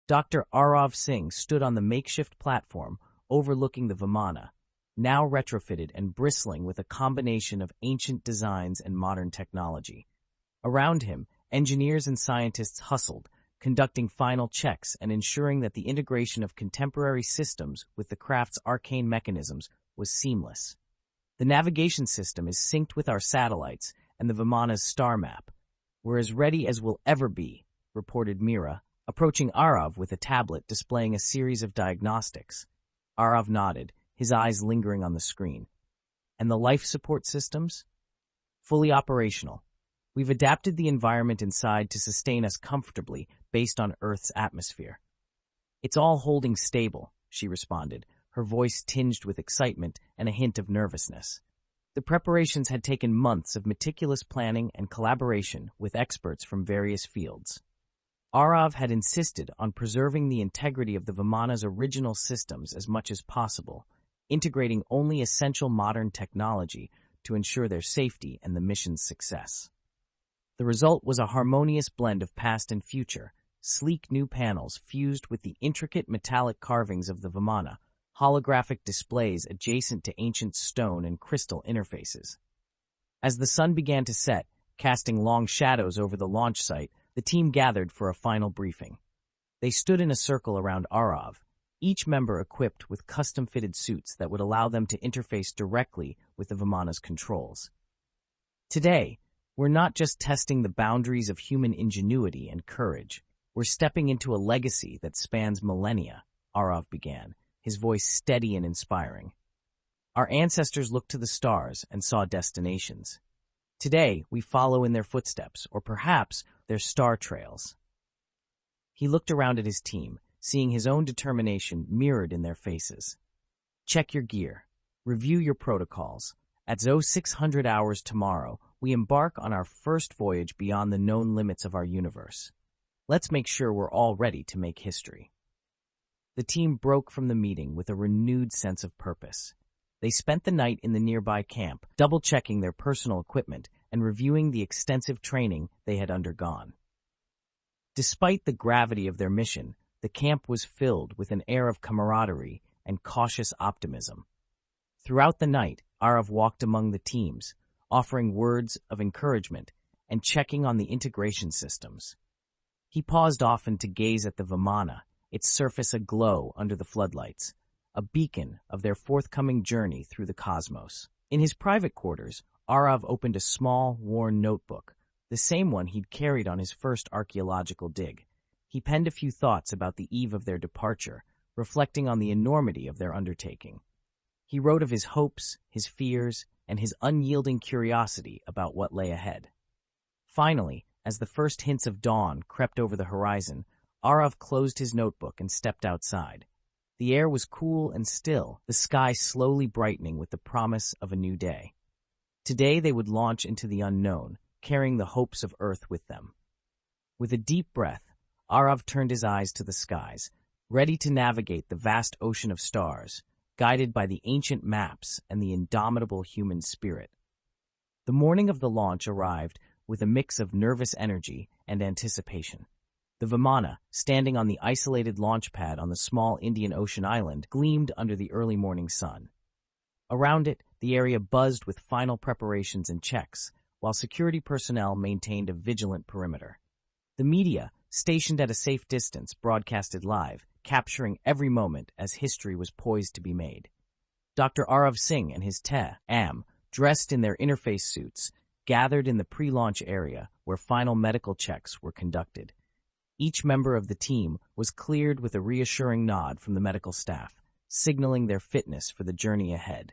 Dr. Aarav Singh stood on the makeshift platform overlooking the Vimana, now retrofitted and bristling with a combination of ancient designs and modern technology. Around him, engineers and scientists hustled, conducting final checks and ensuring that the integration of contemporary systems with the craft's arcane mechanisms was seamless. The navigation system is synced with our satellites and the Vimana's star map. We're as ready as we'll ever be, reported Mira, approaching Aarav with a tablet displaying a series of diagnostics. Aarav nodded, his eyes lingering on the screen. And the life support systems? Fully operational. We've adapted the environment inside to sustain us comfortably based on Earth's atmosphere. It's all holding stable, she responded, her voice tinged with excitement and a hint of nervousness. The preparations had taken months of meticulous planning and collaboration with experts from various fields. Aarav had insisted on preserving the integrity of the Vimana's original systems as much as possible, integrating only essential modern technology to ensure their safety and the mission's success. The result was a harmonious blend of past and future, sleek new panels fused with the intricate metallic carvings of the Vimana, holographic displays adjacent to ancient stone and crystal interfaces. As the sun began to set, casting long shadows over the launch site, the team gathered for a final briefing. They stood in a circle around Aarav, each member equipped with custom-fitted suits that would allow them to interface directly with the Vimana's controls. Today, we're not just testing the boundaries of human ingenuity and courage. We're stepping into a legacy that spans millennia, Aarav began, his voice steady and inspiring. Our ancestors looked to the stars and saw destinations. Today, we follow in their footsteps, or perhaps their star trails. He looked around at his team, seeing his own determination mirrored in their faces. Check your gear. Review your protocols. At 0600 hours tomorrow, we embark on our first voyage beyond the known limits of our universe. Let's make sure we're all ready to make history. The team broke from the meeting with a renewed sense of purpose. They spent the night in the nearby camp, double-checking their personal equipment and reviewing the extensive training they had undergone. Despite the gravity of their mission, the camp was filled with an air of camaraderie and cautious optimism. Throughout the night, Aarav walked among the teams, offering words of encouragement and checking on the integration systems. He paused often to gaze at the Vimana, its surface aglow under the floodlights, a beacon of their forthcoming journey through the cosmos. In his private quarters, Aarav opened a small, worn notebook, the same one he'd carried on his first archaeological dig. He penned a few thoughts about the eve of their departure, reflecting on the enormity of their undertaking. He wrote of his hopes, his fears, and his unyielding curiosity about what lay ahead. Finally, as the first hints of dawn crept over the horizon, Aarav closed his notebook and stepped outside. The air was cool and still, the sky slowly brightening with the promise of a new day. Today they would launch into the unknown, carrying the hopes of Earth with them. With a deep breath, Aarav turned his eyes to the skies, ready to navigate the vast ocean of stars, guided by the ancient maps and the indomitable human spirit. The morning of the launch arrived with a mix of nervous energy and anticipation. The Vimana, standing on the isolated launch pad on the small Indian Ocean island, gleamed under the early morning sun. Around it, the area buzzed with final preparations and checks, while security personnel maintained a vigilant perimeter. The media, stationed at a safe distance, broadcasted live, capturing every moment as history was poised to be made. Dr. Aarav Singh and his Am, dressed in their interface suits, gathered in the pre-launch area where final medical checks were conducted. Each member of the team was cleared with a reassuring nod from the medical staff, signaling their fitness for the journey ahead.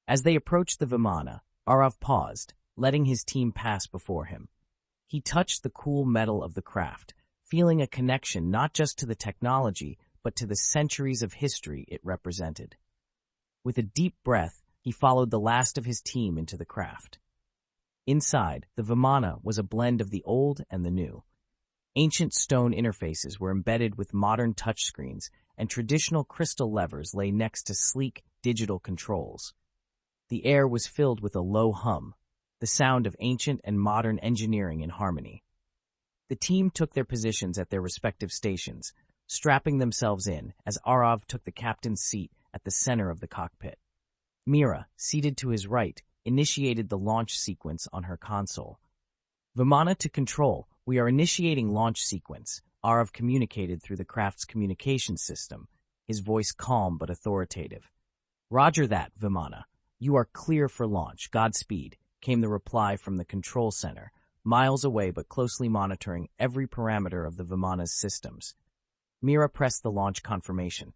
As they approached the Vimana, Aarav paused, letting his team pass before him. He touched the cool metal of the craft, feeling a connection not just to the technology, but to the centuries of history it represented. With a deep breath, he followed the last of his team into the craft. Inside, the Vimana was a blend of the old and the new. Ancient stone interfaces were embedded with modern touchscreens, and traditional crystal levers lay next to sleek digital controls. The air was filled with a low hum, the sound of ancient and modern engineering in harmony. The team took their positions at their respective stations, strapping themselves in as Aarav took the captain's seat at the center of the cockpit. Mira, seated to his right, initiated the launch sequence on her console. Vimana to control, we are initiating launch sequence, Aarav communicated through the craft's communication system, his voice calm but authoritative. Roger that, Vimana. You are clear for launch. Godspeed, came the reply from the control center, miles away but closely monitoring every parameter of the Vimana's systems. Mira pressed the launch confirmation.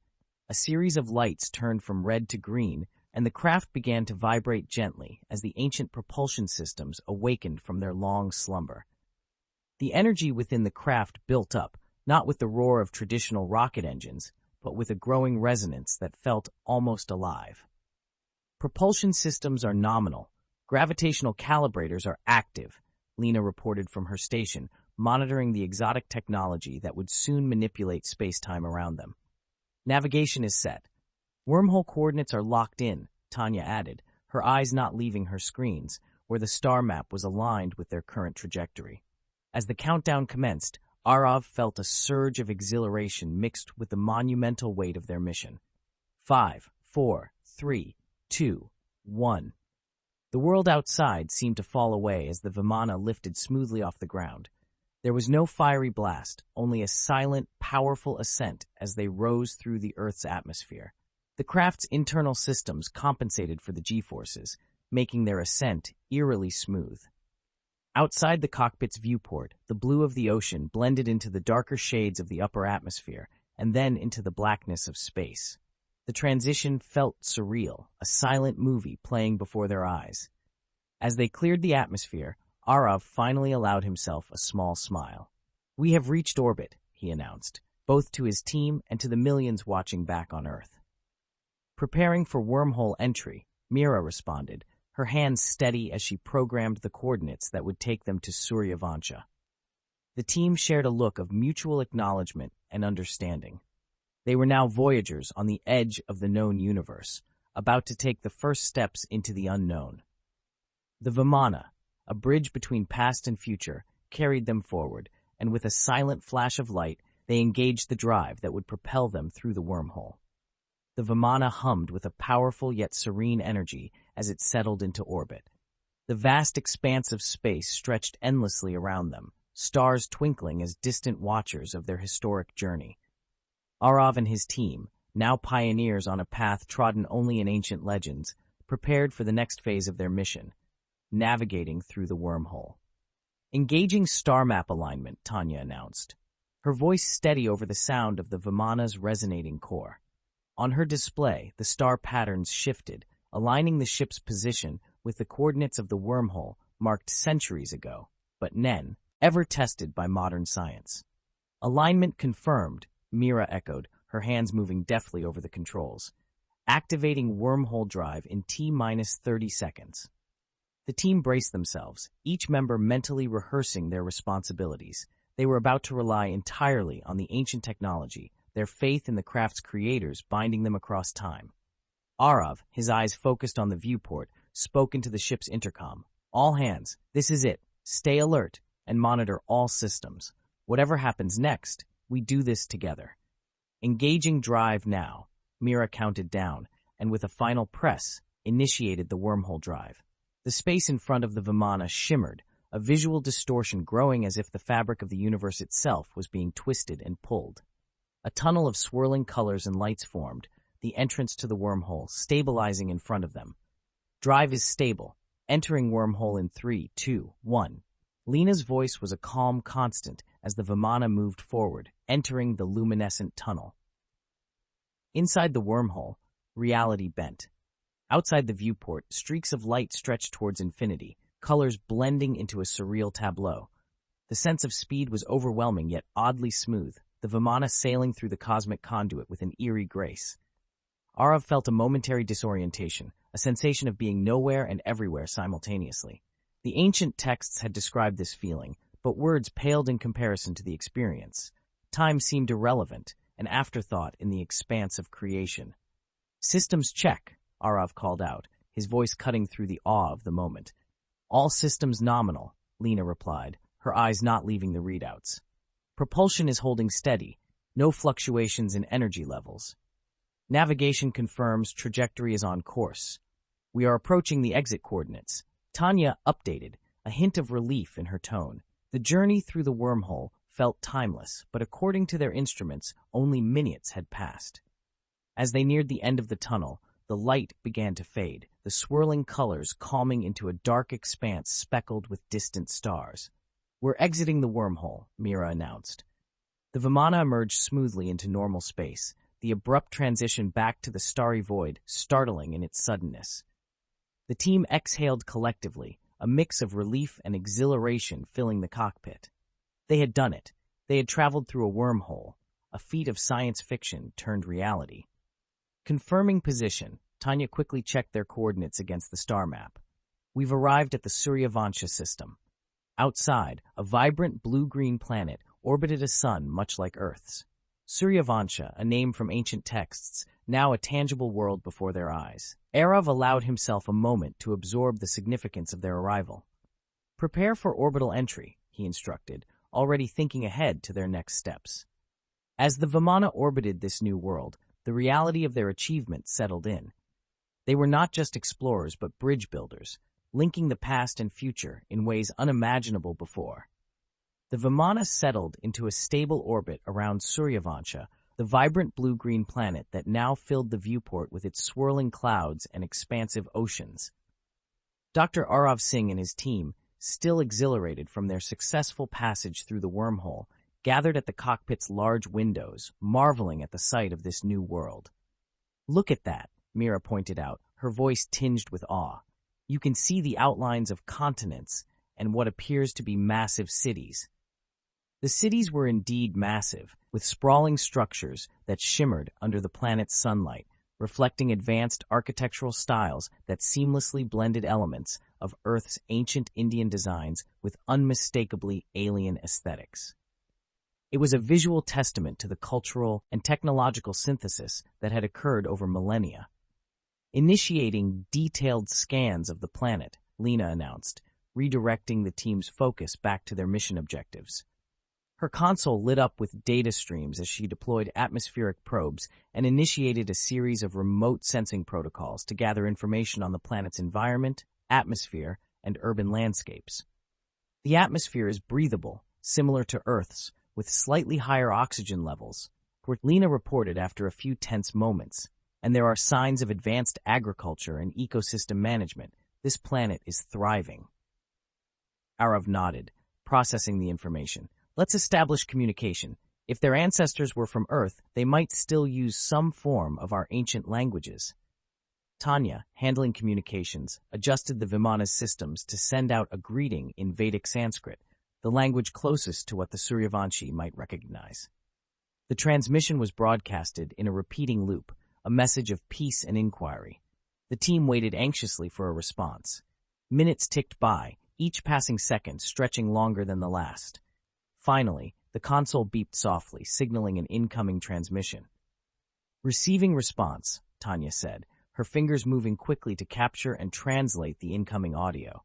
A series of lights turned from red to green, and the craft began to vibrate gently as the ancient propulsion systems awakened from their long slumber. The energy within the craft built up, not with the roar of traditional rocket engines, but with a growing resonance that felt almost alive. Propulsion systems are nominal. Gravitational calibrators are active, Lena reported from her station, monitoring the exotic technology that would soon manipulate space-time around them. Navigation is set. Wormhole coordinates are locked in, Tanya added, her eyes not leaving her screens, where the star map was aligned with their current trajectory. As the countdown commenced, Aarav felt a surge of exhilaration mixed with the monumental weight of their mission. 5, 4, 3, 2, 1. The world outside seemed to fall away as the Vimana lifted smoothly off the ground. There was no fiery blast, only a silent, powerful ascent as they rose through the Earth's atmosphere. The craft's internal systems compensated for the G-forces, making their ascent eerily smooth. Outside the cockpit's viewport, the blue of the ocean blended into the darker shades of the upper atmosphere and then into the blackness of space. The transition felt surreal, a silent movie playing before their eyes. As they cleared the atmosphere, Aarav finally allowed himself a small smile. "We have reached orbit," he announced, both to his team and to the millions watching back on Earth. "Preparing for wormhole entry," Mira responded, her hands steady as she programmed the coordinates that would take them to Suryavansha. The team shared a look of mutual acknowledgement and understanding. They were now voyagers on the edge of the known universe, about to take the first steps into the unknown. The Vimana, a bridge between past and future, carried them forward, and with a silent flash of light, they engaged the drive that would propel them through the wormhole. The Vimana hummed with a powerful yet serene energy as it settled into orbit. The vast expanse of space stretched endlessly around them, stars twinkling as distant watchers of their historic journey. Aarav and his team, now pioneers on a path trodden only in ancient legends, prepared for the next phase of their mission, navigating through the wormhole. "Engaging star map alignment," Tanya announced, her voice steady over the sound of the Vimana's resonating core. On her display, the star patterns shifted, aligning the ship's position with the coordinates of the wormhole marked centuries ago, but ever tested by modern science. "Alignment confirmed," Mira echoed, her hands moving deftly over the controls. "Activating wormhole drive in T-30 seconds." The team braced themselves, each member mentally rehearsing their responsibilities. They were about to rely entirely on the ancient technology, their faith in the craft's creators binding them across time. Aarav, his eyes focused on the viewport, spoke into the ship's intercom. "All hands, this is it. Stay alert and monitor all systems. Whatever happens next, we do this together." Engaging drive now, Mira counted down, and with a final press, initiated the wormhole drive. The space in front of the Vimana shimmered, a visual distortion growing as if the fabric of the universe itself was being twisted and pulled. A tunnel of swirling colors and lights formed, the entrance to the wormhole stabilizing in front of them. "Drive is stable. Entering wormhole in 3, 2, 1. Lena's voice was a calm constant as the Vimana moved forward, entering the luminescent tunnel. Inside the wormhole, reality bent. Outside the viewport, streaks of light stretched towards infinity, colors blending into a surreal tableau. The sense of speed was overwhelming yet oddly smooth, the Vimana sailing through the cosmic conduit with an eerie grace. Aarav felt a momentary disorientation, a sensation of being nowhere and everywhere simultaneously. The ancient texts had described this feeling, but words paled in comparison to the experience. Time seemed irrelevant, an afterthought in the expanse of creation. "Systems check," Aarav called out, his voice cutting through the awe of the moment. "All systems nominal," Lena replied, her eyes not leaving the readouts. Propulsion is holding steady, no fluctuations in energy levels. Navigation confirms trajectory is on course. We are approaching the exit coordinates. Tanya updated, a hint of relief in her tone. The journey through the wormhole felt timeless, but according to their instruments, only minutes had passed. As they neared the end of the tunnel, the light began to fade, the swirling colors calming into a dark expanse speckled with distant stars. "We're exiting the wormhole," Mira announced. The Vimana emerged smoothly into normal space, the abrupt transition back to the starry void startling in its suddenness. The team exhaled collectively, a mix of relief and exhilaration filling the cockpit. They had done it. They had traveled through a wormhole, a feat of science fiction turned reality. Confirming position, Tanya quickly checked their coordinates against the star map. "We've arrived at the Suryavansha system." Outside, a vibrant blue-green planet orbited a sun much like Earth's. Suryavansha, a name from ancient texts, now a tangible world before their eyes. Aarav allowed himself a moment to absorb the significance of their arrival. "Prepare for orbital entry," he instructed, already thinking ahead to their next steps. As the Vimana orbited this new world, the reality of their achievement settled in. They were not just explorers but bridge builders, linking the past and future in ways unimaginable before. The Vimana settled into a stable orbit around Suryavansha, the vibrant blue-green planet that now filled the viewport with its swirling clouds and expansive oceans. Dr. Aarav Singh and his team, still exhilarated from their successful passage through the wormhole, gathered at the cockpit's large windows, marveling at the sight of this new world. "Look at that," Mira pointed out, her voice tinged with awe. "You can see the outlines of continents and what appears to be massive cities." The cities were indeed massive, with sprawling structures that shimmered under the planet's sunlight, reflecting advanced architectural styles that seamlessly blended elements of Earth's ancient Indian designs with unmistakably alien aesthetics. It was a visual testament to the cultural and technological synthesis that had occurred over millennia. "Initiating detailed scans of the planet," Lena announced, redirecting the team's focus back to their mission objectives. Her console lit up with data streams as she deployed atmospheric probes and initiated a series of remote sensing protocols to gather information on the planet's environment, atmosphere, and urban landscapes. The atmosphere is breathable, similar to Earth's, with slightly higher oxygen levels, Lena reported after a few tense moments, and there are signs of advanced agriculture and ecosystem management. This planet is thriving. Aarav nodded, processing the information. "Let's establish communication. If their ancestors were from Earth, they might still use some form of our ancient languages." Tanya, handling communications, adjusted the Vimana's systems to send out a greeting in Vedic Sanskrit, the language closest to what the Suryavanshi might recognize. The transmission was broadcasted in a repeating loop, a message of peace and inquiry. The team waited anxiously for a response. Minutes ticked by, each passing second stretching longer than the last. Finally, the console beeped softly, signaling an incoming transmission. "Receiving response," Tanya said, her fingers moving quickly to capture and translate the incoming audio.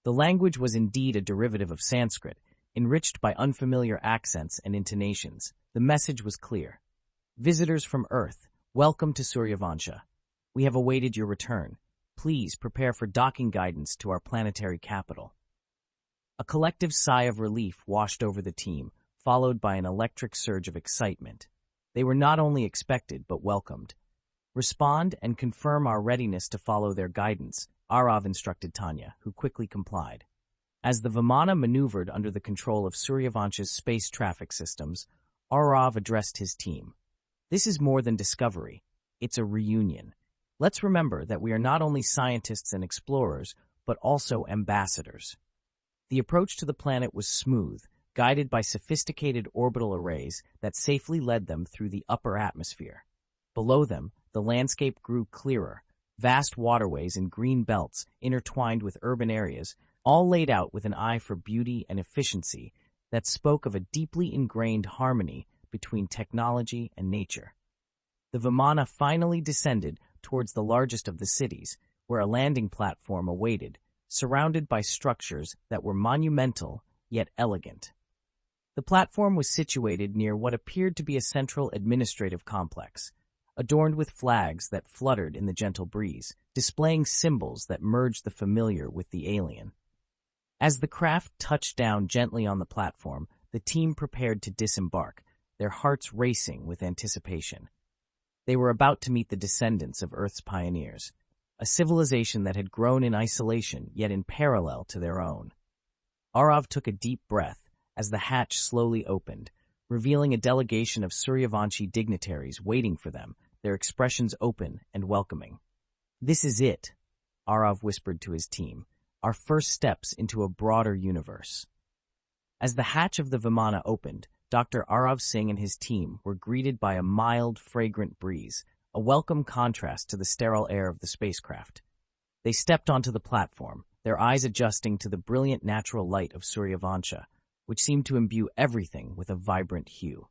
The language was indeed a derivative of Sanskrit, enriched by unfamiliar accents and intonations. The message was clear. "Visitors from Earth, welcome to Suryavansha. We have awaited your return. Please prepare for docking guidance to our planetary capital." A collective sigh of relief washed over the team, followed by an electric surge of excitement. They were not only expected, but welcomed. "Respond and confirm our readiness to follow their guidance," Aarav instructed Tanya, who quickly complied. As the Vimana maneuvered under the control of Suryavansha's space traffic systems, Aarav addressed his team. "This is more than discovery. It's a reunion. Let's remember that we are not only scientists and explorers, but also ambassadors." The approach to the planet was smooth, guided by sophisticated orbital arrays that safely led them through the upper atmosphere. Below them, the landscape grew clearer, vast waterways and green belts intertwined with urban areas, all laid out with an eye for beauty and efficiency that spoke of a deeply ingrained harmony between technology and nature. The Vimana finally descended towards the largest of the cities, where a landing platform awaited, surrounded by structures that were monumental yet elegant. The platform was situated near what appeared to be a central administrative complex, adorned with flags that fluttered in the gentle breeze, displaying symbols that merged the familiar with the alien. As the craft touched down gently on the platform, the team prepared to disembark, their hearts racing with anticipation. They were about to meet the descendants of Earth's pioneers, a civilization that had grown in isolation yet in parallel to their own. Aarav took a deep breath as the hatch slowly opened, revealing a delegation of Suryavanshi dignitaries waiting for them, their expressions open and welcoming. "This is it," Aarav whispered to his team, "our first steps into a broader universe." As the hatch of the Vimana opened, Dr. Aarav Singh and his team were greeted by a mild, fragrant breeze, a welcome contrast to the sterile air of the spacecraft. They stepped onto the platform, their eyes adjusting to the brilliant natural light of Suryavansha, which seemed to imbue everything with a vibrant hue.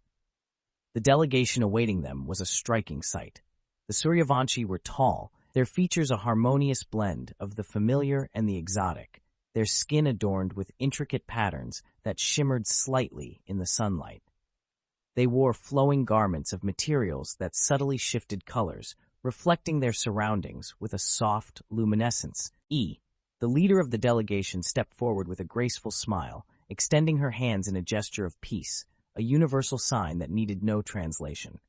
The delegation awaiting them was a striking sight. The Suryavanshi were tall, their features a harmonious blend of the familiar and the exotic, their skin adorned with intricate patterns that shimmered slightly in the sunlight. They wore flowing garments of materials that subtly shifted colors, reflecting their surroundings with a soft luminescence. The leader of the delegation stepped forward with a graceful smile, extending her hands in a gesture of peace, a universal sign that needed no translation.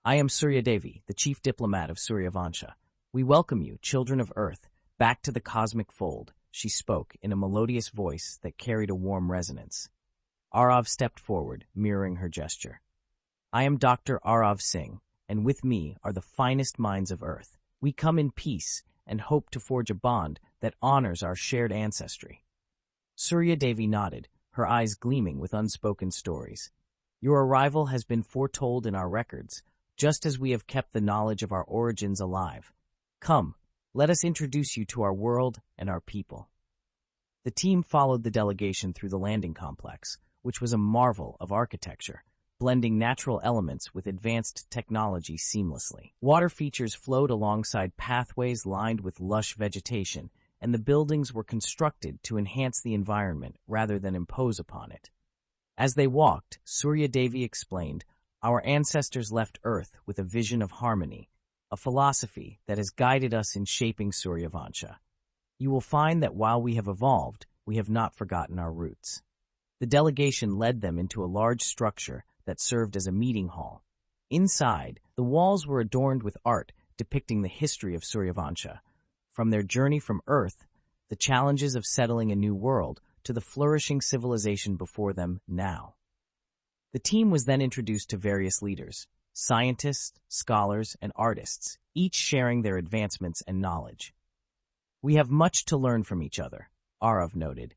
"I am Suryadevi, the chief diplomat of Suryavansha. We welcome you, children of Earth, back to the cosmic fold," she spoke in a melodious voice that carried a warm resonance. Aarav stepped forward, mirroring her gesture. "I am Dr. Aarav Singh, and with me are the finest minds of Earth. We come in peace and hope to forge a bond that honors our shared ancestry." Suryadevi nodded, her eyes gleaming with unspoken stories. "Your arrival has been foretold in our records, just as we have kept the knowledge of our origins alive. Come, let us introduce you to our world and our people." The team followed the delegation through the landing complex, which was a marvel of architecture, blending natural elements with advanced technology seamlessly. Water features flowed alongside pathways lined with lush vegetation, and the buildings were constructed to enhance the environment rather than impose upon it. As they walked, Suryadevi explained, "Our ancestors left Earth with a vision of harmony, a philosophy that has guided us in shaping Suryavansha. You will find that while we have evolved, we have not forgotten our roots." The delegation led them into a large structure that served as a meeting hall. Inside, the walls were adorned with art depicting the history of Suryavansha, from their journey from Earth, the challenges of settling a new world, to the flourishing civilization before them now. The team was then introduced to various leaders, scientists, scholars, and artists, each sharing their advancements and knowledge. "We have much to learn from each other," Aarav noted,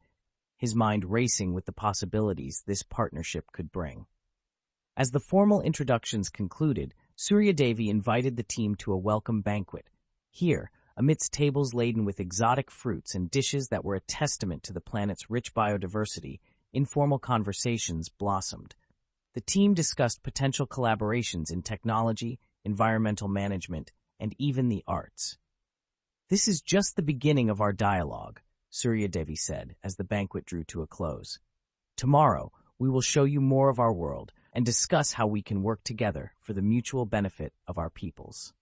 his mind racing with the possibilities this partnership could bring. As the formal introductions concluded, Suryadevi invited the team to a welcome banquet. Here, amidst tables laden with exotic fruits and dishes that were a testament to the planet's rich biodiversity, informal conversations blossomed. The team discussed potential collaborations in technology, environmental management, and even the arts. "This is just the beginning of our dialogue," Suryadevi said as the banquet drew to a close. "Tomorrow, we will show you more of our world and discuss how we can work together for the mutual benefit of our peoples."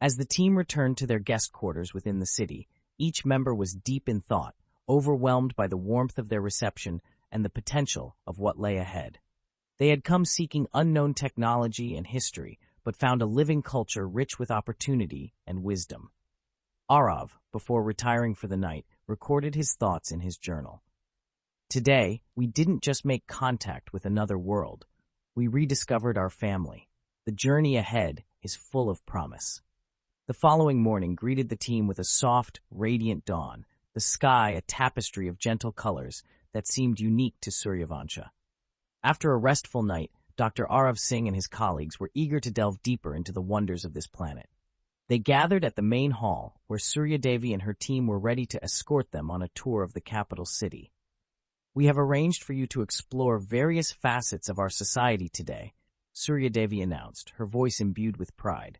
As the team returned to their guest quarters within the city, each member was deep in thought, overwhelmed by the warmth of their reception and the potential of what lay ahead. They had come seeking unknown technology and history, but found a living culture rich with opportunity and wisdom. Aarav, before retiring for the night, recorded his thoughts in his journal. "Today, we didn't just make contact with another world. We rediscovered our family. The journey ahead is full of promise." The following morning greeted the team with a soft, radiant dawn, the sky a tapestry of gentle colors that seemed unique to Suryavansha. After a restful night, Dr. Aarav Singh and his colleagues were eager to delve deeper into the wonders of this planet. They gathered at the main hall, where Suryadevi and her team were ready to escort them on a tour of the capital city. "We have arranged for you to explore various facets of our society today," Suryadevi announced, her voice imbued with pride.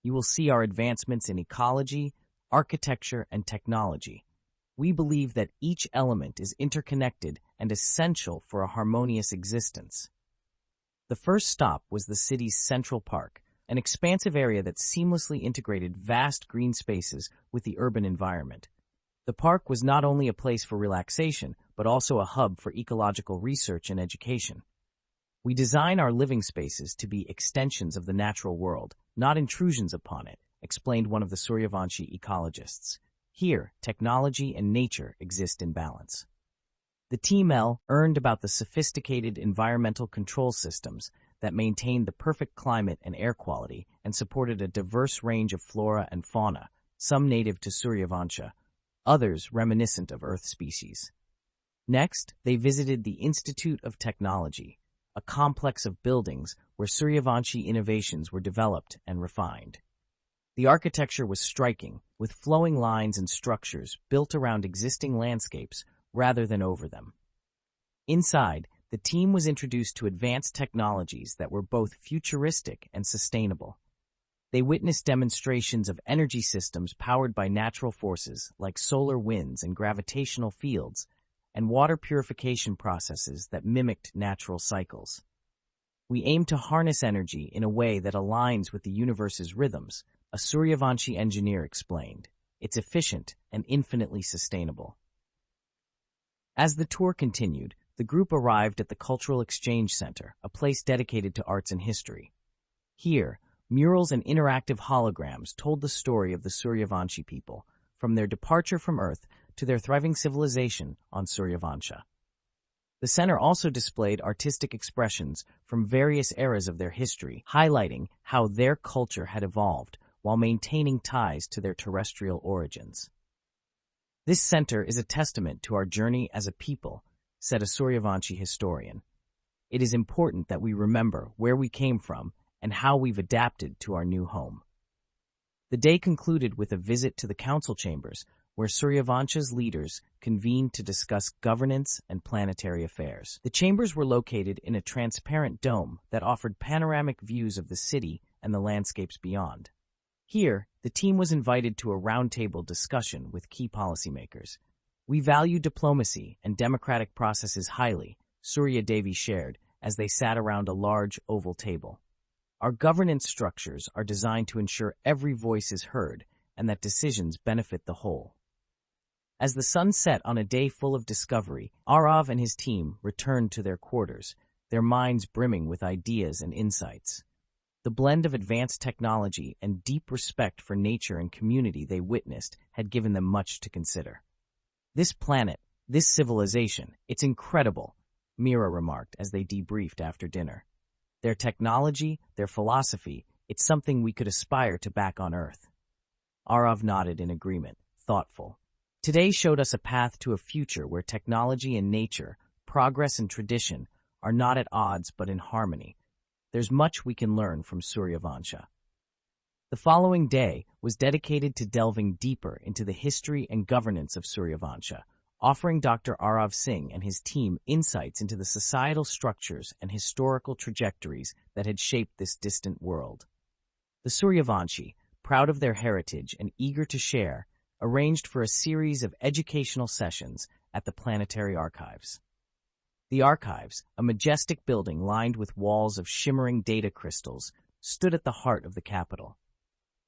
"You will see our advancements in ecology, architecture, and technology. We believe that each element is interconnected and essential for a harmonious existence. The first stop was the city's Central Park, an expansive area that seamlessly integrated vast green spaces with the urban environment. The park was not only a place for relaxation, but also a hub for ecological research and education. We design our living spaces to be extensions of the natural world, not intrusions upon it, explained one of the Suryavanshi ecologists. Here, technology and nature exist in balance. The Team L learned about the sophisticated environmental control systems that maintained the perfect climate and air quality and supported a diverse range of flora and fauna, some native to Suryavansha, others reminiscent of Earth species. Next, they visited the Institute of Technology, a complex of buildings where Suryavanshi innovations were developed and refined. The architecture was striking, with flowing lines and structures built around existing landscapes rather than over them. Inside, the team was introduced to advanced technologies that were both futuristic and sustainable. They witnessed demonstrations of energy systems powered by natural forces like solar winds and gravitational fields, and water purification processes that mimicked natural cycles. We aim to harness energy in a way that aligns with the universe's rhythms, a Suryavanshi engineer explained. It's efficient and infinitely sustainable. As the tour continued, the group arrived at the Cultural Exchange Center, a place dedicated to arts and history. Here, murals and interactive holograms told the story of the Suryavanshi people, from their departure from Earth to their thriving civilization on Suryavansha. The center also displayed artistic expressions from various eras of their history, highlighting how their culture had evolved while maintaining ties to their terrestrial origins. This center is a testament to our journey as a people, said a Suryavanshi historian. It is important that we remember where we came from and how we've adapted to our new home. The day concluded with a visit to the council chambers, where Suryavansha's leaders convened to discuss governance and planetary affairs. The chambers were located in a transparent dome that offered panoramic views of the city and the landscapes beyond. Here, the team was invited to a roundtable discussion with key policymakers. We value diplomacy and democratic processes highly, Surya Devi shared as they sat around a large oval table. Our governance structures are designed to ensure every voice is heard and that decisions benefit the whole. As the sun set on a day full of discovery, Aarav and his team returned to their quarters, their minds brimming with ideas and insights. The blend of advanced technology and deep respect for nature and community they witnessed had given them much to consider. This planet, this civilization, it's incredible, Mira remarked as they debriefed after dinner. Their technology, their philosophy, it's something we could aspire to back on Earth. Aarav nodded in agreement, thoughtful. Today showed us a path to a future where technology and nature, progress and tradition, are not at odds but in harmony. There's much we can learn from Suryavansha. The following day was dedicated to delving deeper into the history and governance of Suryavansha, offering Dr. Aarav Singh and his team insights into the societal structures and historical trajectories that had shaped this distant world. The Suryavanshi, proud of their heritage and eager to share, arranged for a series of educational sessions at the Planetary Archives. The Archives, a majestic building lined with walls of shimmering data crystals, stood at the heart of the capital.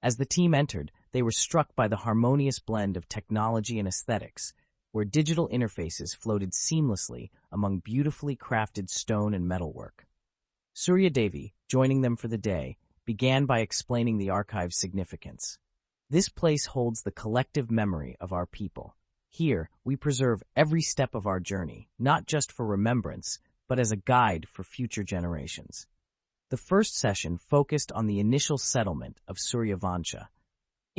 As the team entered, they were struck by the harmonious blend of technology and aesthetics, where digital interfaces floated seamlessly among beautifully crafted stone and metalwork. Surya Devi, joining them for the day, began by explaining the archive's significance. This place holds the collective memory of our people. Here, we preserve every step of our journey, not just for remembrance, but as a guide for future generations. The first session focused on the initial settlement of Suryavansha.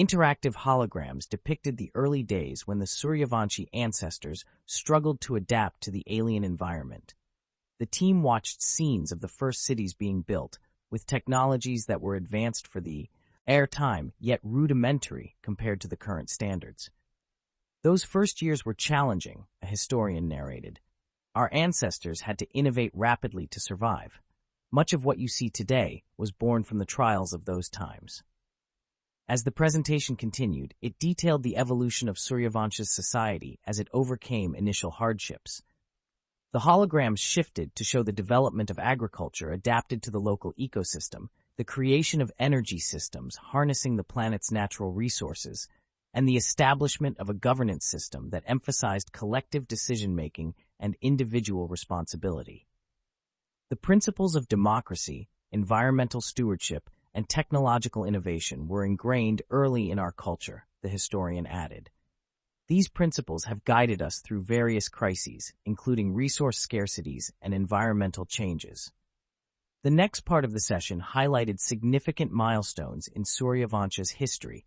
Interactive holograms depicted the early days when the Suryavanshi ancestors struggled to adapt to the alien environment. The team watched scenes of the first cities being built, with technologies that were advanced for the time, yet rudimentary compared to the current standards. Those first years were challenging, a historian narrated. Our ancestors had to innovate rapidly to survive. Much of what you see today was born from the trials of those times. As the presentation continued, it detailed the evolution of Suryavansha's society as it overcame initial hardships. The holograms shifted to show the development of agriculture adapted to the local ecosystem, the creation of energy systems harnessing the planet's natural resources, and the establishment of a governance system that emphasized collective decision-making and individual responsibility. The principles of democracy, environmental stewardship, and technological innovation were ingrained early in our culture, the historian added. These principles have guided us through various crises, including resource scarcities and environmental changes. The next part of the session highlighted significant milestones in Suryavansha's history,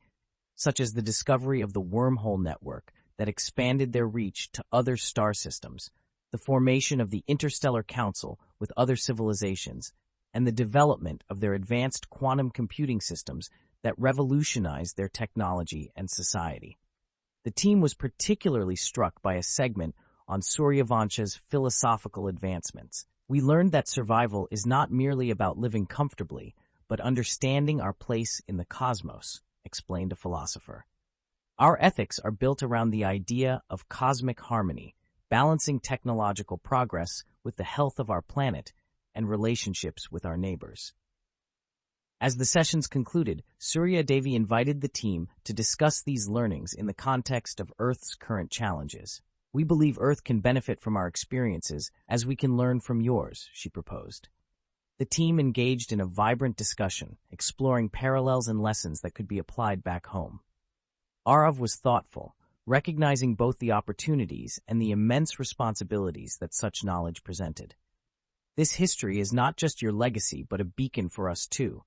such as the discovery of the wormhole network that expanded their reach to other star systems, the formation of the Interstellar Council with other civilizations, and the development of their advanced quantum computing systems that revolutionized their technology and society. The team was particularly struck by a segment on Suryavansha's philosophical advancements. We learned that survival is not merely about living comfortably, but understanding our place in the cosmos, explained a philosopher. Our ethics are built around the idea of cosmic harmony, balancing technological progress with the health of our planet and relationships with our neighbors. As the sessions concluded, Surya Devi invited the team to discuss these learnings in the context of Earth's current challenges. We believe Earth can benefit from our experiences as we can learn from yours, she proposed. The team engaged in a vibrant discussion, exploring parallels and lessons that could be applied back home. Aarav was thoughtful, recognizing both the opportunities and the immense responsibilities that such knowledge presented. This history is not just your legacy, but a beacon for us too,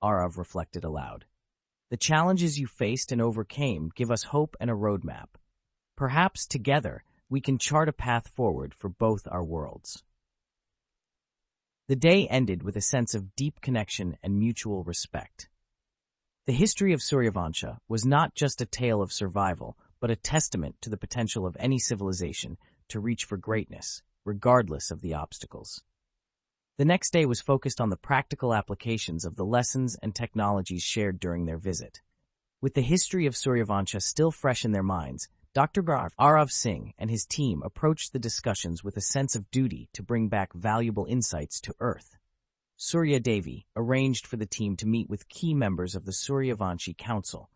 Aarav reflected aloud. The challenges you faced and overcame give us hope and a roadmap. Perhaps together we can chart a path forward for both our worlds. The day ended with a sense of deep connection and mutual respect. The history of Suryavansha was not just a tale of survival, but a testament to the potential of any civilization to reach for greatness, regardless of the obstacles. The next day was focused on the practical applications of the lessons and technologies shared during their visit. With the history of Suryavansha still fresh in their minds, Dr. Aarav Singh and his team approached the discussions with a sense of duty to bring back valuable insights to Earth. Surya Devi arranged for the team to meet with key members of the Suryavanshi Council,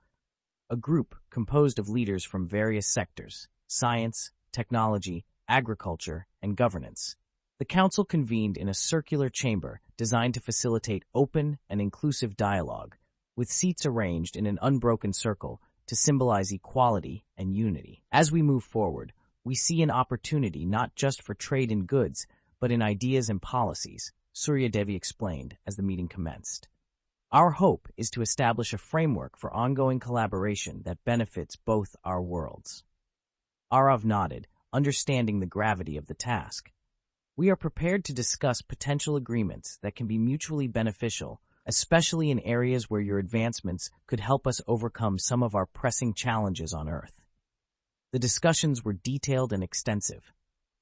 a group composed of leaders from various sectors: science, technology, agriculture, and governance. The council convened in a circular chamber designed to facilitate open and inclusive dialogue, with seats arranged in an unbroken circle to symbolize equality and unity. As we move forward, we see an opportunity not just for trade in goods, but in ideas and policies, Surya Devi explained as the meeting commenced. Our hope is to establish a framework for ongoing collaboration that benefits both our worlds. Aarav nodded, understanding the gravity of the task. We are prepared to discuss potential agreements that can be mutually beneficial, especially in areas where your advancements could help us overcome some of our pressing challenges on Earth. The discussions were detailed and extensive.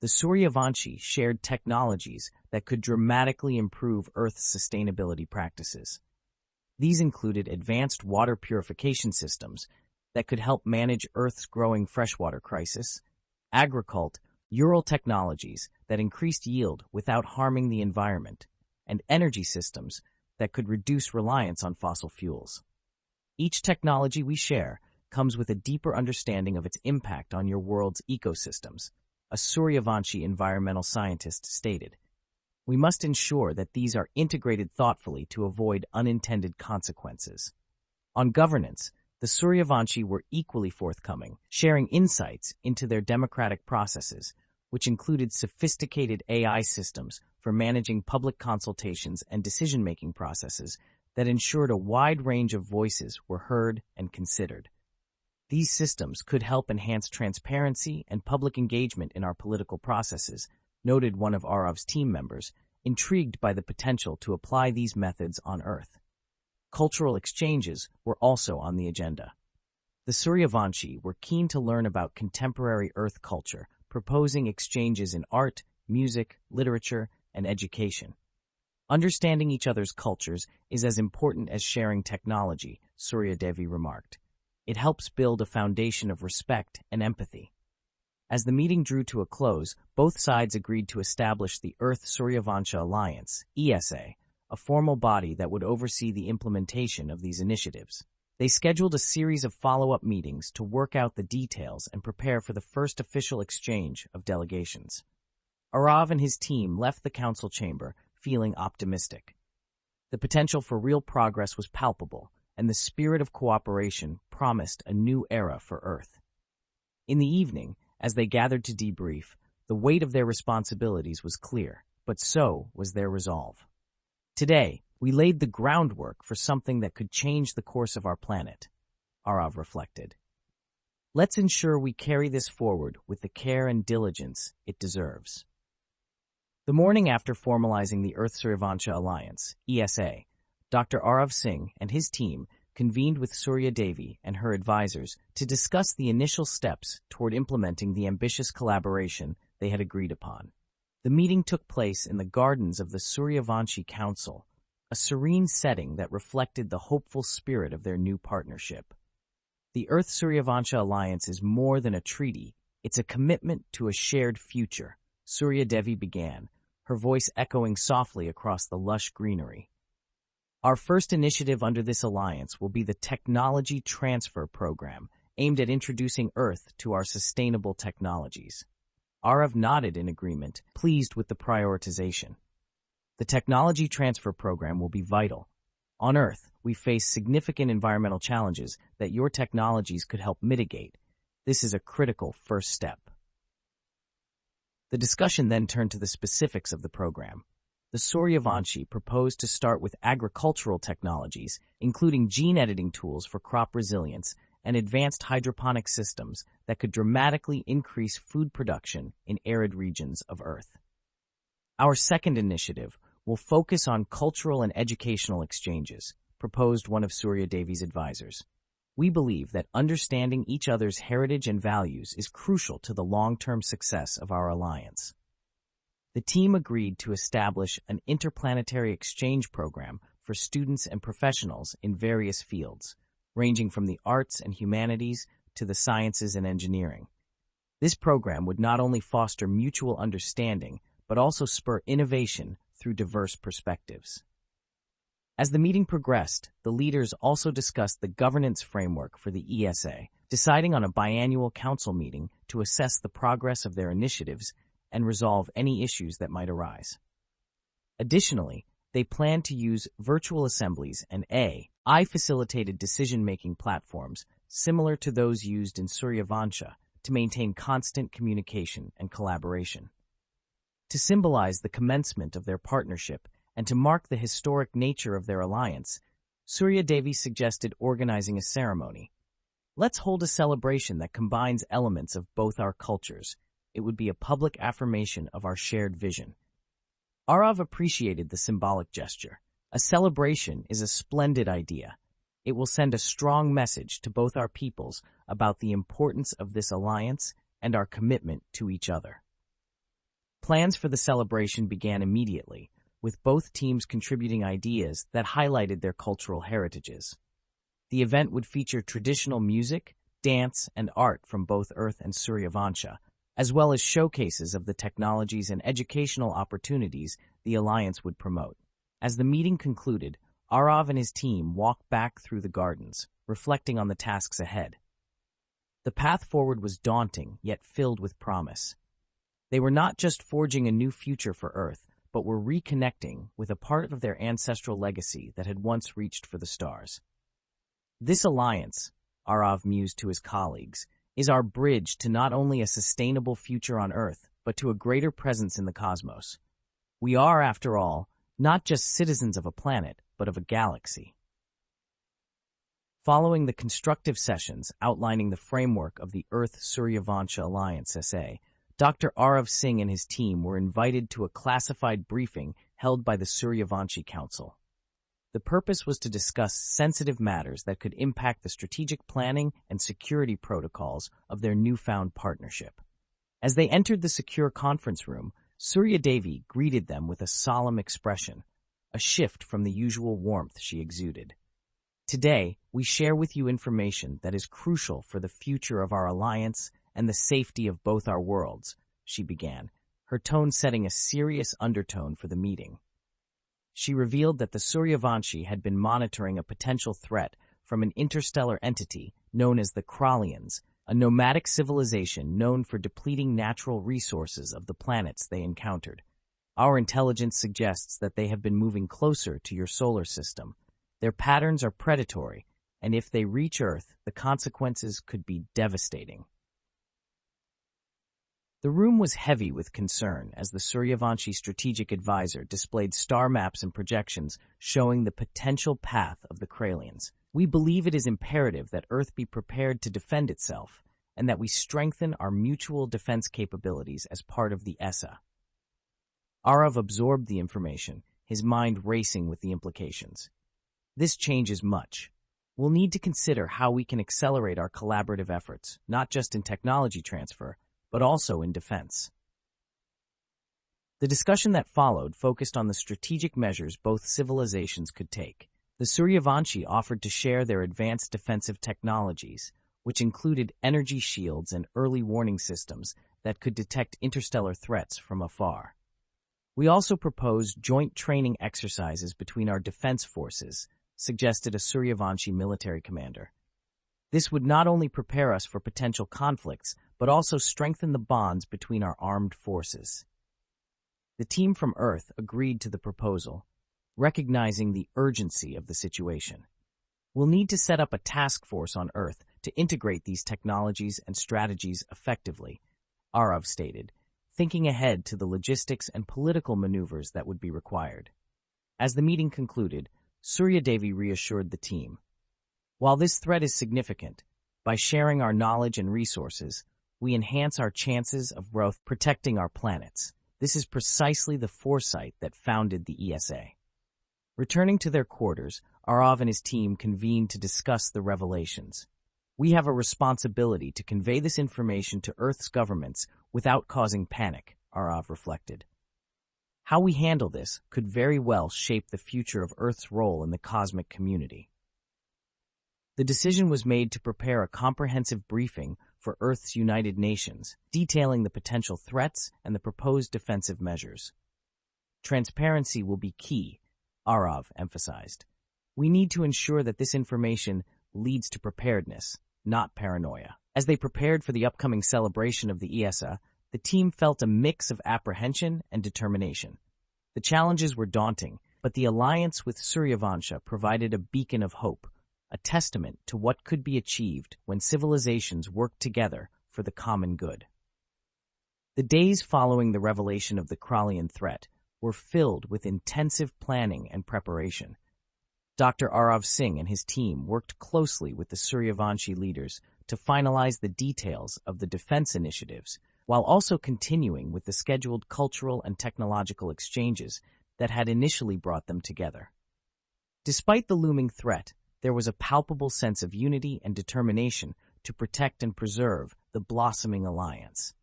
The Suryavanshi shared technologies that could dramatically improve Earth's sustainability practices. These included advanced water purification systems that could help manage Earth's growing freshwater crisis, agricultural technologies that increased yield without harming the environment, and energy systems that could reduce reliance on fossil fuels. Each technology we share comes with a deeper understanding of its impact on your world's ecosystems, a Suryavanshi environmental scientist stated. We must ensure that these are integrated thoughtfully to avoid unintended consequences. On governance, the Suryavanshi were equally forthcoming, sharing insights into their democratic processes, which included sophisticated AI systems for managing public consultations and decision-making processes that ensured a wide range of voices were heard and considered. These systems could help enhance transparency and public engagement in our political processes, noted one of Aarav's team members, intrigued by the potential to apply these methods on Earth. Cultural exchanges were also on the agenda. The Suryavanshi were keen to learn about contemporary Earth culture, proposing exchanges in art, music, literature, and education. Understanding each other's cultures is as important as sharing technology, Suryadevi remarked. It helps build a foundation of respect and empathy. As the meeting drew to a close, both sides agreed to establish the Earth-Suryavansha Alliance, ESA, a formal body that would oversee the implementation of these initiatives. They scheduled a series of follow-up meetings to work out the details and prepare for the first official exchange of delegations. Aarav and his team left the council chamber feeling optimistic. The potential for real progress was palpable, and the spirit of cooperation promised a new era for Earth. In the evening, as they gathered to debrief, the weight of their responsibilities was clear, but so was their resolve. Today, we laid the groundwork for something that could change the course of our planet, Aarav reflected. Let's ensure we carry this forward with the care and diligence it deserves. The morning after formalizing the Earth-Suryavansha Alliance, ESA, Dr. Aarav Singh and his team convened with Suryadevi and her advisors to discuss the initial steps toward implementing the ambitious collaboration they had agreed upon. The meeting took place in the gardens of the Suryavanshi Council, a serene setting that reflected the hopeful spirit of their new partnership. The Earth-Suryavansha Alliance is more than a treaty, it's a commitment to a shared future, Suryadevi began, her voice echoing softly across the lush greenery. Our first initiative under this alliance will be the Technology Transfer Program, aimed at introducing Earth to our sustainable technologies. Aarav nodded in agreement, pleased with the prioritization. The Technology Transfer Program will be vital. On Earth, we face significant environmental challenges that your technologies could help mitigate. This is a critical first step. The discussion then turned to the specifics of the program. The Suryavanshi proposed to start with agricultural technologies, including gene editing tools for crop resilience and advanced hydroponic systems that could dramatically increase food production in arid regions of Earth. Our second initiative will focus on cultural and educational exchanges, proposed one of Suryadevi's advisors. We believe that understanding each other's heritage and values is crucial to the long-term success of our alliance. The team agreed to establish an interplanetary exchange program for students and professionals in various fields, ranging from the arts and humanities to the sciences and engineering. This program would not only foster mutual understanding, but also spur innovation through diverse perspectives. As the meeting progressed, the leaders also discussed the governance framework for the ESA, deciding on a biannual council meeting to assess the progress of their initiatives and resolve any issues that might arise. Additionally, they plan to use virtual assemblies and AI-facilitated decision-making platforms similar to those used in Suryavansha to maintain constant communication and collaboration. To symbolize the commencement of their partnership and to mark the historic nature of their alliance, Suryadevi suggested organizing a ceremony. Let's hold a celebration that combines elements of both our cultures. It would be a public affirmation of our shared vision. Aarav appreciated the symbolic gesture. A celebration is a splendid idea. It will send a strong message to both our peoples about the importance of this alliance and our commitment to each other. Plans for the celebration began immediately, with both teams contributing ideas that highlighted their cultural heritages. The event would feature traditional music, dance, and art from both Earth and Suryavansha, as well as showcases of the technologies and educational opportunities the Alliance would promote. As the meeting concluded, Aarav and his team walked back through the gardens, reflecting on the tasks ahead. The path forward was daunting, yet filled with promise. They were not just forging a new future for Earth, but were reconnecting with a part of their ancestral legacy that had once reached for the stars. This alliance, Aarav mused to his colleagues, is our bridge to not only a sustainable future on Earth, but to a greater presence in the cosmos. We are, after all, not just citizens of a planet, but of a galaxy. Following the constructive sessions outlining the framework of the Earth-Suryavansha Alliance SA, Dr. Aarav Singh and his team were invited to a classified briefing held by the Suryavanshi Council. The purpose was to discuss sensitive matters that could impact the strategic planning and security protocols of their newfound partnership. As they entered the secure conference room, Suryadevi greeted them with a solemn expression. a shift from the usual warmth she exuded. Today, we share with you information that is crucial for the future of our alliance and the safety of both our worlds, she began, her tone setting a serious undertone for the meeting. She revealed that the Suryavanshi had been monitoring a potential threat from an interstellar entity known as the Kraliens, a nomadic civilization known for depleting natural resources of the planets they encountered. Our intelligence suggests that they have been moving closer to your solar system. Their patterns are predatory, and if they reach Earth, the consequences could be devastating. The room was heavy with concern as the Suryavanshi strategic advisor displayed star maps and projections showing the potential path of the Kraliens. We believe it is imperative that Earth be prepared to defend itself and that we strengthen our mutual defense capabilities as part of the ESA. Aarav absorbed the information, his mind racing with the implications. This changes much. We'll need to consider how we can accelerate our collaborative efforts, not just in technology transfer, but also in defense. The discussion that followed focused on the strategic measures both civilizations could take. The Suryavanshi offered to share their advanced defensive technologies, which included energy shields and early warning systems that could detect interstellar threats from afar. We also proposed joint training exercises between our defense forces, suggested a Suryavanshi military commander. This would not only prepare us for potential conflicts, but also strengthen the bonds between our armed forces. The team from Earth agreed to the proposal, recognizing the urgency of the situation. We'll need to set up a task force on Earth to integrate these technologies and strategies effectively, Aarav stated, thinking ahead to the logistics and political maneuvers that would be required. As the meeting concluded, Suryadevi reassured the team. While this threat is significant, by sharing our knowledge and resources, we enhance our chances of growth protecting our planets. This is precisely the foresight that founded the ESA. Returning to their quarters, Aarav and his team convened to discuss the revelations. We have a responsibility to convey this information to Earth's governments without causing panic, Aarav reflected. How we handle this could very well shape the future of Earth's role in the cosmic community. The decision was made to prepare a comprehensive briefing for Earth's United Nations, detailing the potential threats and the proposed defensive measures. Transparency will be key, Aarav emphasized. We need to ensure that this information leads to preparedness, not paranoia. As they prepared for the upcoming celebration of the ESA, the team felt a mix of apprehension and determination. The challenges were daunting, but the alliance with Suryavansha provided a beacon of hope, a testament to what could be achieved when civilizations work together for the common good. The days following the revelation of the Kralien threat were filled with intensive planning and preparation. Dr. Aarav Singh and his team worked closely with the Suryavanshi leaders to finalize the details of the defense initiatives, while also continuing with the scheduled cultural and technological exchanges that had initially brought them together. Despite the looming threat, there was a palpable sense of unity and determination to protect and preserve the blossoming alliance.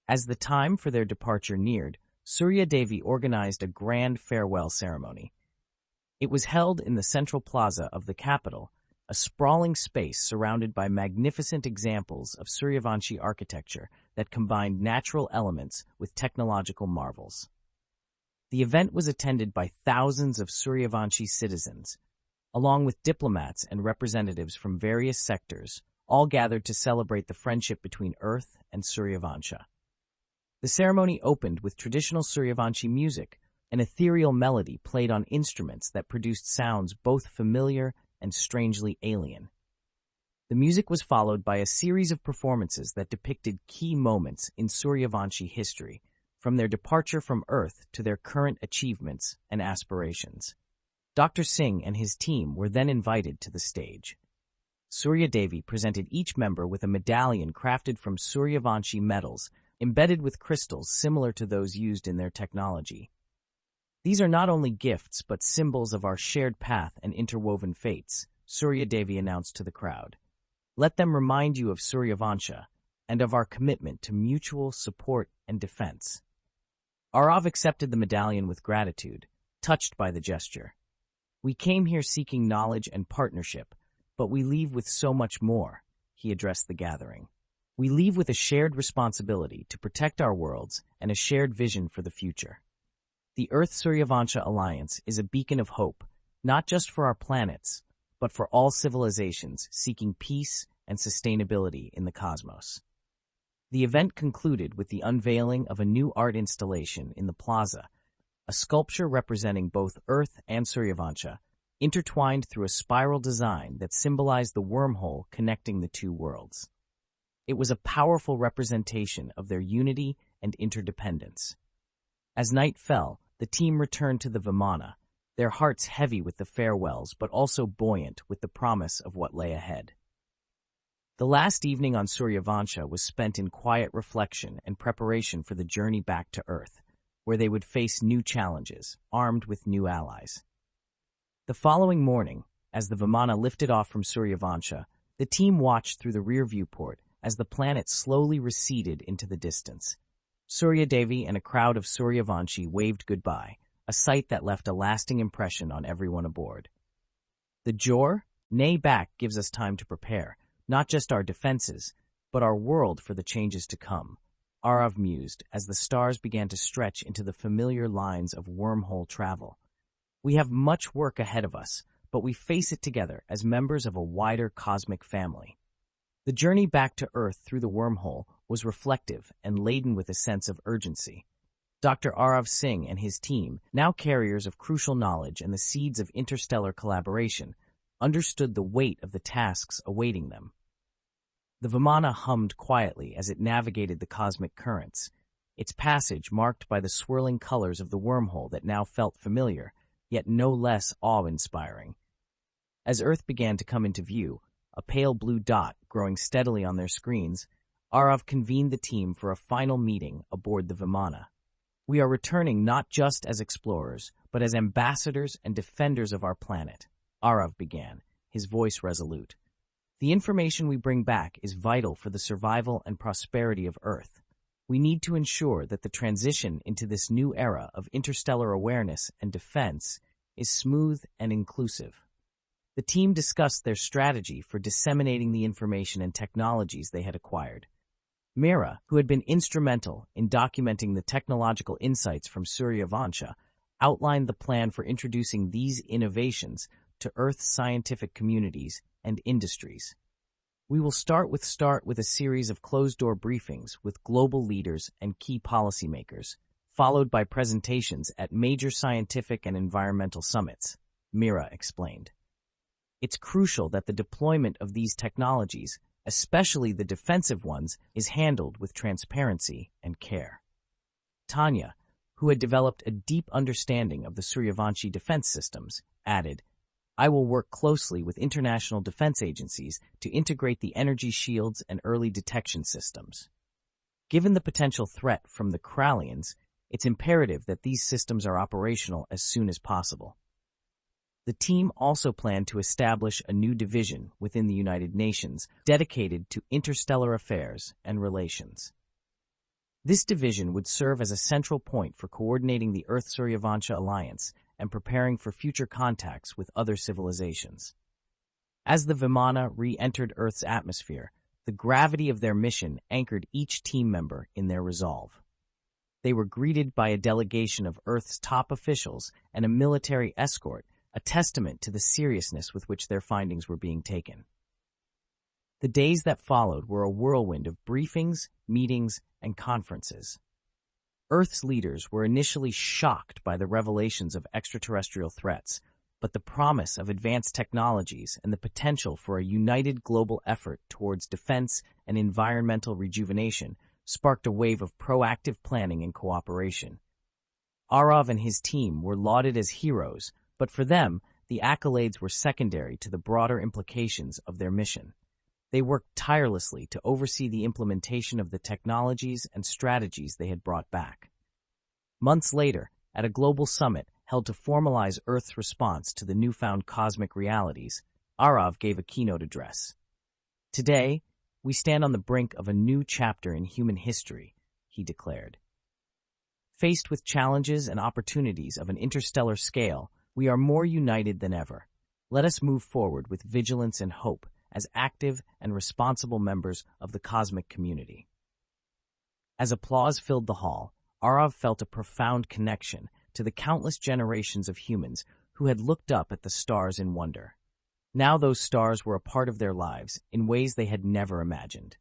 As the time for their departure neared, Suryadevi organized a grand farewell ceremony. It was held in the central plaza of the capital, a sprawling space surrounded by magnificent examples of Suryavanshi architecture that combined natural elements with technological marvels. The event was attended by thousands of Suryavanshi citizens, along with diplomats and representatives from various sectors, all gathered to celebrate the friendship between Earth and Suryavansha. The ceremony opened with traditional Suryavanshi music, an ethereal melody played on instruments that produced sounds both familiar and strangely alien. The music was followed by a series of performances that depicted key moments in Suryavanshi history, from their departure from Earth to their current achievements and aspirations. Dr. Singh and his team were then invited to the stage. Suryadevi presented each member with a medallion crafted from Suryavanshi metals, embedded with crystals similar to those used in their technology. These are not only gifts but symbols of our shared path and interwoven fates, Suryadevi announced to the crowd. Let them remind you of Suryavansha and of our commitment to mutual support and defense. Aarav accepted the medallion with gratitude, touched by the gesture. "We came here seeking knowledge and partnership, but we leave with so much more," he addressed the gathering. "We leave with a shared responsibility to protect our worlds and a shared vision for the future. The Earth-Suryavansha alliance is a beacon of hope, not just for our planets, but for all civilizations seeking peace and sustainability in the cosmos." The event concluded with the unveiling of a new art installation in the plaza, a sculpture representing both Earth and Suryavansha, intertwined through a spiral design that symbolized the wormhole connecting the two worlds. It was a powerful representation of their unity and interdependence. As night fell, the team returned to the Vimana, their hearts heavy with the farewells but also buoyant with the promise of what lay ahead. The last evening on Suryavansha was spent in quiet reflection and preparation for the journey back to Earth, where they would face new challenges, armed with new allies. The following morning, as the Vimana lifted off from Suryavansha, the team watched through the rear viewport as the planet slowly receded into the distance. Suryadevi and a crowd of Suryavanshi waved goodbye, a sight that left a lasting impression on everyone aboard. "The Jor, nay back gives us time to prepare, not just our defenses, but our world for the changes to come," Aarav mused as the stars began to stretch into the familiar lines of wormhole travel. "We have much work ahead of us, but we face it together as members of a wider cosmic family." The journey back to Earth through the wormhole was reflective and laden with a sense of urgency. Dr. Aarav Singh and his team, now carriers of crucial knowledge and the seeds of interstellar collaboration, understood the weight of the tasks awaiting them. The Vimana hummed quietly as it navigated the cosmic currents, its passage marked by the swirling colors of the wormhole that now felt familiar, yet no less awe-inspiring. As Earth began to come into view, a pale blue dot growing steadily on their screens, Aarav convened the team for a final meeting aboard the Vimana. "We are returning not just as explorers, but as ambassadors and defenders of our planet," Aarav began, his voice resolute. "The information we bring back is vital for the survival and prosperity of Earth. We need to ensure that the transition into this new era of interstellar awareness and defense is smooth and inclusive." The team discussed their strategy for disseminating the information and technologies they had acquired. Mira, who had been instrumental in documenting the technological insights from Suryavansha, outlined the plan for introducing these innovations to Earth's scientific communities and industries. "We will start with a series of closed-door briefings with global leaders and key policymakers, followed by presentations at major scientific and environmental summits," Mira explained. "It's crucial that the deployment of these technologies, especially the defensive ones, is handled with transparency and care." Tanya, who had developed a deep understanding of the Suryavanshi defense systems, added, "I will work closely with international defense agencies to integrate the energy shields and early detection systems. Given the potential threat from the Kraliens, it's imperative that these systems are operational as soon as possible." The team also planned to establish a new division within the United Nations dedicated to interstellar affairs and relations. This division would serve as a central point for coordinating the Earth-Suryavansha alliance and preparing for future contacts with other civilizations. As the Vimana re-entered Earth's atmosphere, the gravity of their mission anchored each team member in their resolve. They were greeted by a delegation of Earth's top officials and a military escort, a testament to the seriousness with which their findings were being taken. The days that followed were a whirlwind of briefings, meetings, and conferences. Earth's leaders were initially shocked by the revelations of extraterrestrial threats, but the promise of advanced technologies and the potential for a united global effort towards defense and environmental rejuvenation sparked a wave of proactive planning and cooperation. Aarav and his team were lauded as heroes, but for them, the accolades were secondary to the broader implications of their mission. They worked tirelessly to oversee the implementation of the technologies and strategies they had brought back. Months later, at a global summit held to formalize Earth's response to the newfound cosmic realities, Aarav gave a keynote address. "Today, we stand on the brink of a new chapter in human history," he declared. Faced with challenges and opportunities of an interstellar scale, we are more united than ever. Let us move forward with vigilance and hope as active and responsible members of the cosmic community. As applause filled the hall, Aarav felt a profound connection to the countless generations of humans who had looked up at the stars in wonder. Now those stars were a part of their lives in ways they had never imagined.